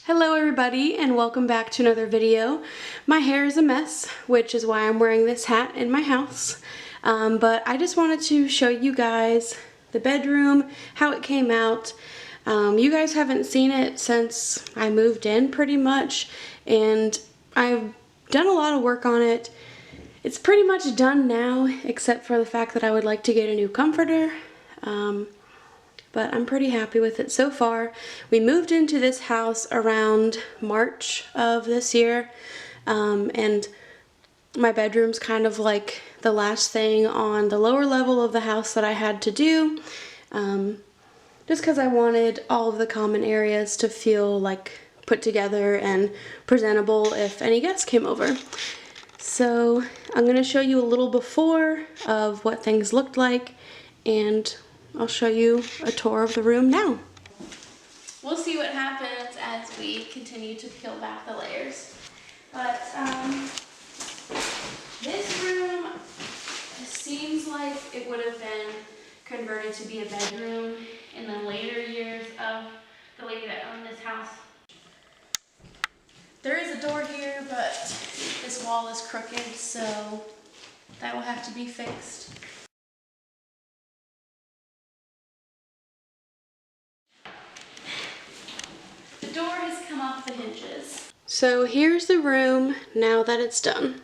Hello everybody and welcome back to another video. My hair is a mess, which is why I'm wearing this hat in my house. But I just wanted to show you guys the bedroom, how it came out. You guys haven't seen it since I moved in pretty much, and I've done a lot of work on it. It's pretty much done now, except for the fact that I would like to get a new comforter. But I'm pretty happy with it so far. We moved into this house around March of this year, and my bedroom's kind of like the last thing on the lower level of the house that I had to do, just because I wanted all of the common areas to feel like put together and presentable if any guests came over. So I'm going to show you a little before of what things looked like, and I'll show you a tour of the room now. We'll see what happens as we continue to peel back the layers. But this room seems like it would have been converted to be a bedroom in the later years of the lady that owned this house. There is a door here, but this wall is crooked, so that will have to be fixed. The door has come off the hinges. So here's the room now that it's done.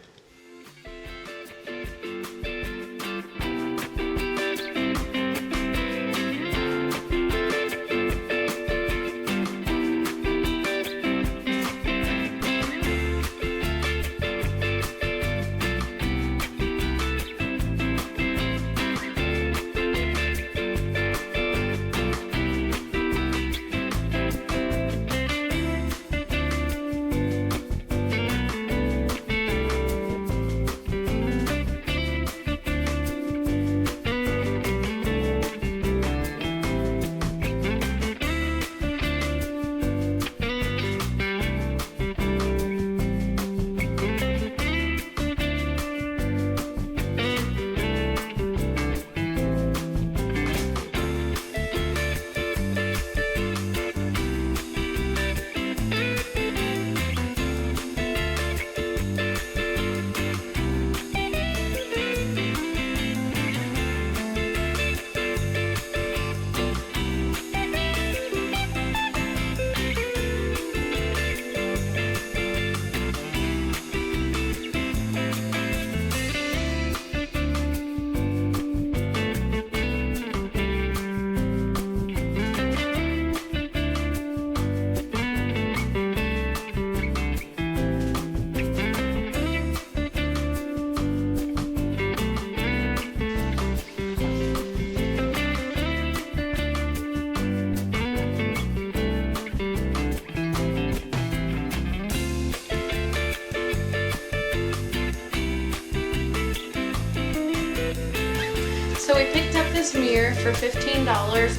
So we picked up this mirror for $15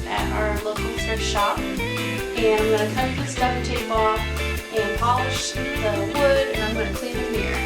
at our local thrift shop, and I'm going to cut this duct tape off and polish the wood, and I'm going to clean the mirror.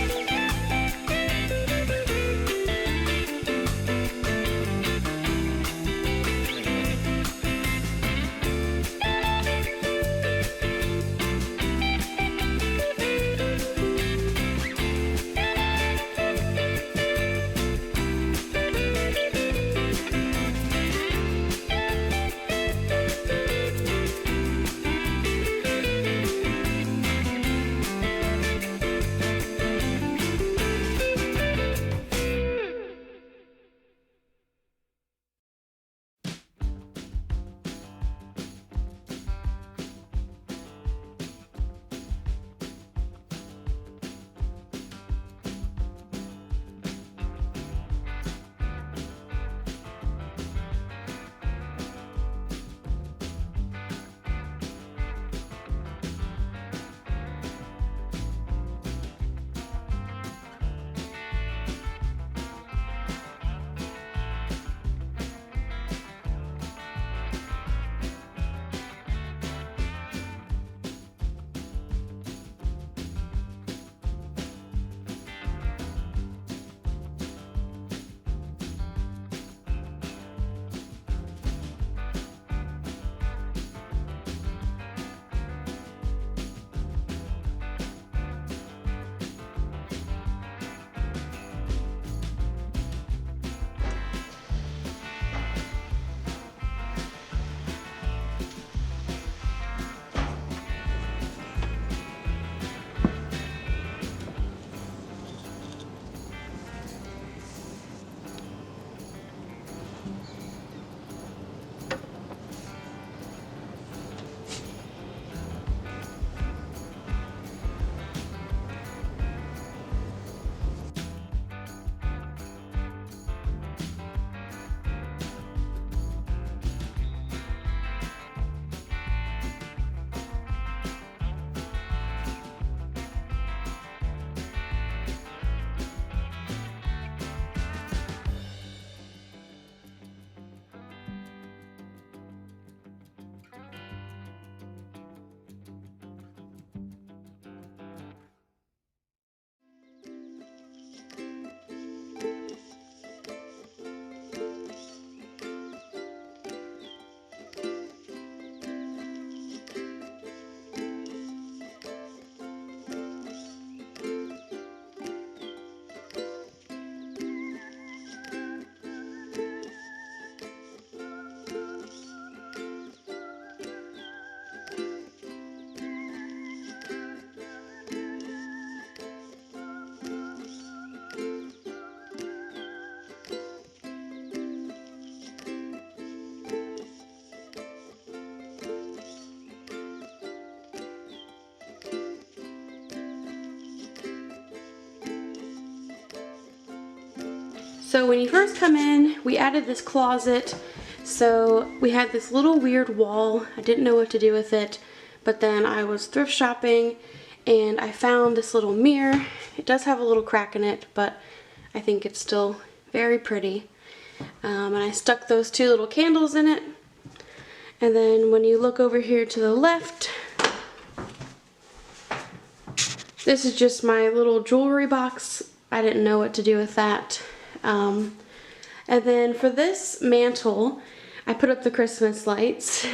So when you first come in, we added this closet. So we had this little weird wall. I didn't know what to do with it, but then I was thrift shopping and I found this little mirror. It does have a little crack in it, but I think it's still very pretty. And I stuck those two little candles in it. And then when you look over here to the left, this is just my little jewelry box. I didn't know what to do with that. And then for this mantle, I put up the Christmas lights,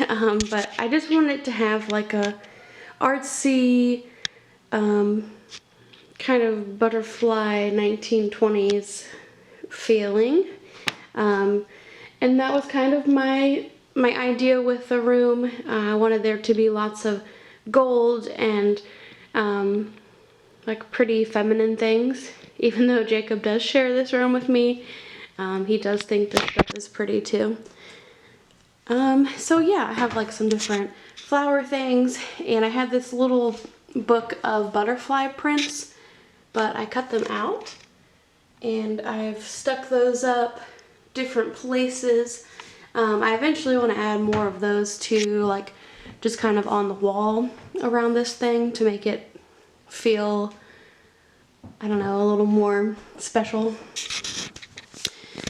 but I just wanted it to have like a artsy, kind of butterfly 1920s feeling. And that was kind of my idea with the room. I wanted there to be lots of gold and like pretty feminine things. Even though Jacob does share this room with me, he does think this stuff is pretty too. So yeah, I have like some different flower things, and I had this little book of butterfly prints, but I cut them out and I've stuck those up different places. I eventually want to add more of those to like just kind of on the wall around this thing to make it feel, I don't know, a little more special.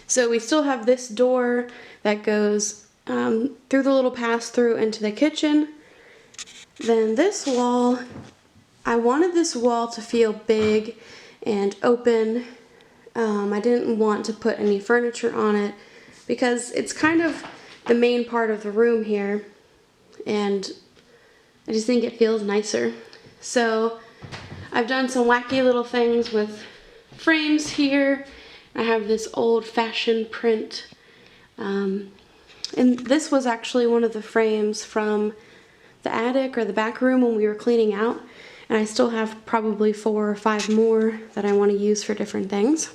So we still have this door that goes through the little pass-through into the kitchen. Then this wall, I wanted this wall to feel big and open. I didn't want to put any furniture on it because it's kind of the main part of the room here, and I just think it feels nicer. So I've done some wacky little things with frames here. I have this old-fashioned print, and this was actually one of the frames from the attic or the back room when we were cleaning out, and I still have probably 4 or 5 more that I want to use for different things.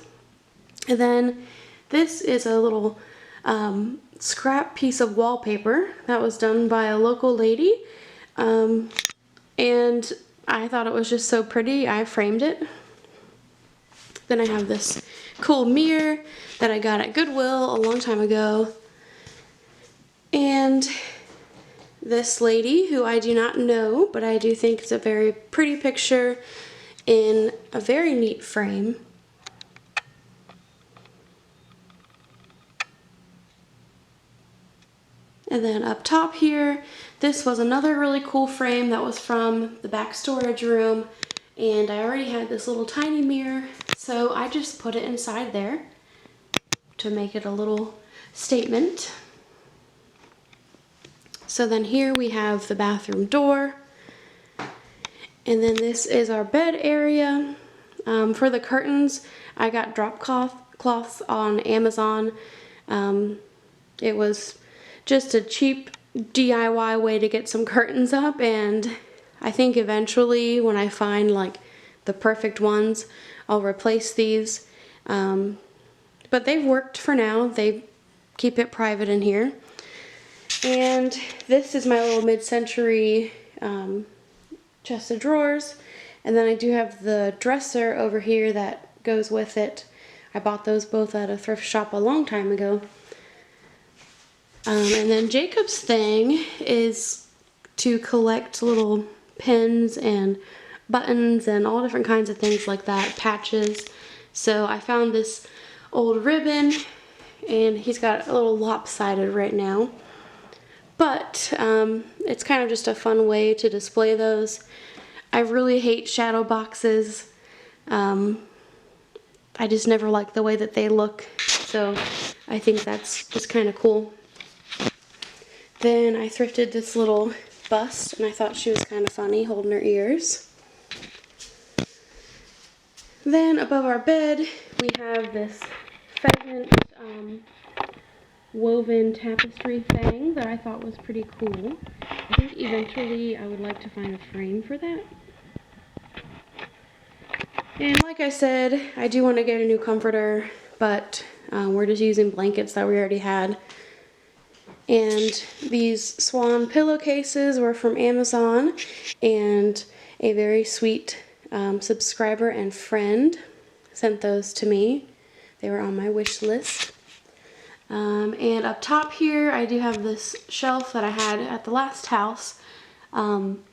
And then this is a little scrap piece of wallpaper that was done by a local lady, and I thought it was just so pretty, I framed it. Then I have this cool mirror that I got at Goodwill a long time ago. And this lady, who I do not know, but I do think is a very pretty picture in a very neat frame. And then up top here, this was another really cool frame that was from the back storage room, and I already had this little tiny mirror, so I just put it inside there to make it a little statement. So then here we have the bathroom door, and then this is our bed area. For the curtains, I got drop cloths on Amazon. It was just a cheap DIY way to get some curtains up, and I think eventually when I find like the perfect ones, I'll replace these. But they've worked for now. They keep it private in here. And this is my little mid-century chest of drawers. And then I do have the dresser over here that goes with it. I bought those both at a thrift shop a long time ago. And then Jacob's thing is to collect little pins and buttons and all different kinds of things like that, patches. So I found this old ribbon, and he's got a little lopsided right now. But it's kind of just a fun way to display those. I really hate shadow boxes. I just never like the way that they look, so I think that's just kind of cool. Then I thrifted this little bust, and I thought she was kind of funny holding her ears. Then above our bed we have this pheasant woven tapestry thing that I thought was pretty cool. I think eventually I would like to find a frame for that. And like I said, I do want to get a new comforter, but we're just using blankets that we already had. And these swan pillowcases were from Amazon, and a very sweet subscriber and friend sent those to me. They were on my wish list. And up top here, I do have this shelf that I had at the last house. And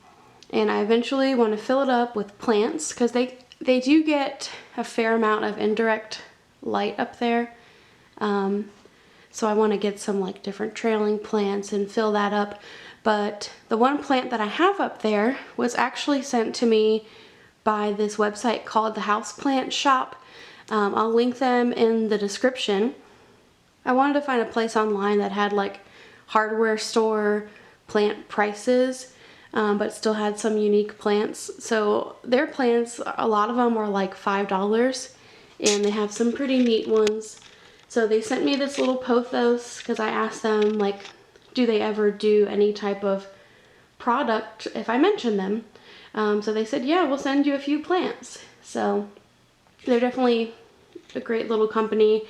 I eventually want to fill it up with plants because they do get a fair amount of indirect light up there. So I want to get some like different trailing plants and fill that up. But the one plant that I have up there was actually sent to me by this website called the Houseplant Shop. I'll link them in the description. I wanted to find a place online that had like hardware store plant prices, but still had some unique plants. So their plants, a lot of them were like $5, and they have some pretty neat ones. So they sent me this little pothos because I asked them like, do they ever do any type of product if I mention them? So they said, yeah, we'll send you a few plants. So they're definitely a great little company.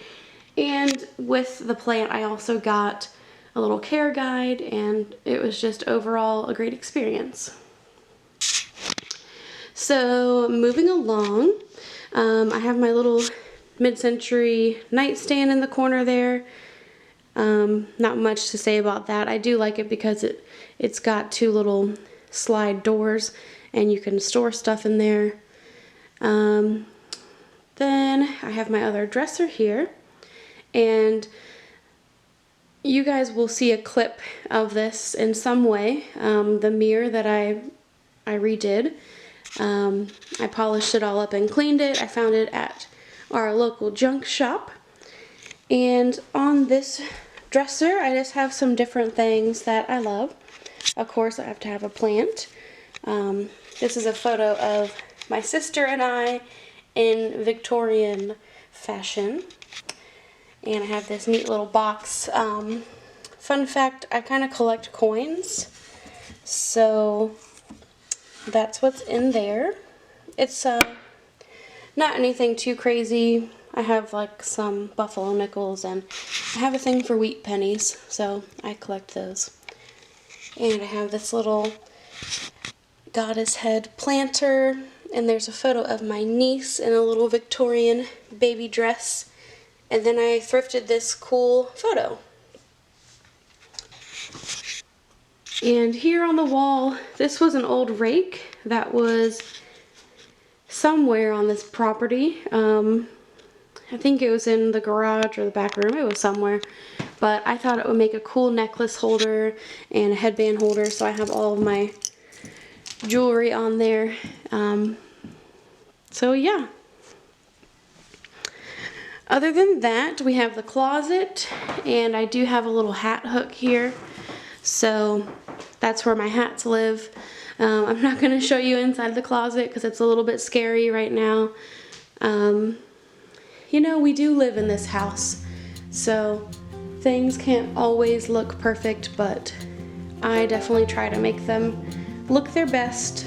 And with the plant, I also got a little care guide, and it was just overall a great experience. So moving along, I have my little mid-century nightstand in the corner there. Not much to say about that. I do like it because it's got two little slide doors and you can store stuff in there. Then I have my other dresser here, and you guys will see a clip of this in some way. The mirror that I redid. I polished it all up and cleaned it. I found it at our local junk shop. And on this dresser, I just have some different things that I love. Of course, I have to have a plant. This is a photo of my sister and I in Victorian fashion. And I have this neat little box. Fun fact, I kind of collect coins. So that's what's in there. It's not anything too crazy. I have like some buffalo nickels, and I have a thing for wheat pennies, so I collect those. And I have this little goddess head planter, and there's a photo of my niece in a little Victorian baby dress. And then I thrifted this cool photo. And here on the wall, this was an old rake that was somewhere on this property. I think it was in the garage or the back room. It was somewhere. But I thought it would make a cool necklace holder and a headband holder, so I have all of my jewelry on there. So yeah. Other than that, we have the closet, and I do have a little hat hook here. So that's where my hats live. I'm not going to show you inside the closet because it's a little bit scary right now. You know, we do live in this house, so things can't always look perfect, but I definitely try to make them look their best.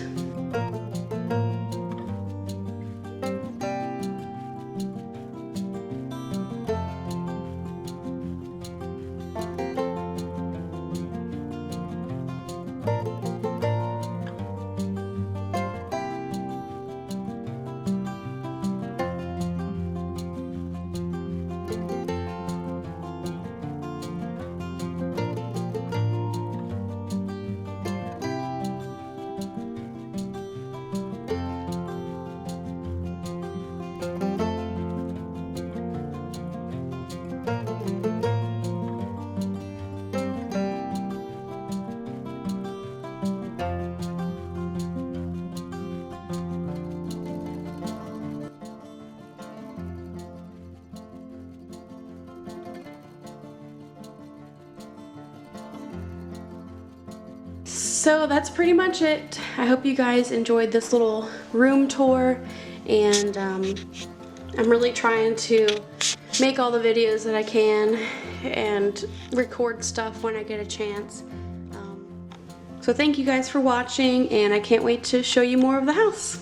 So that's pretty much it. I hope you guys enjoyed this little room tour, and I'm really trying to make all the videos that I can and record stuff when I get a chance. So thank you guys for watching, and I can't wait to show you more of the house.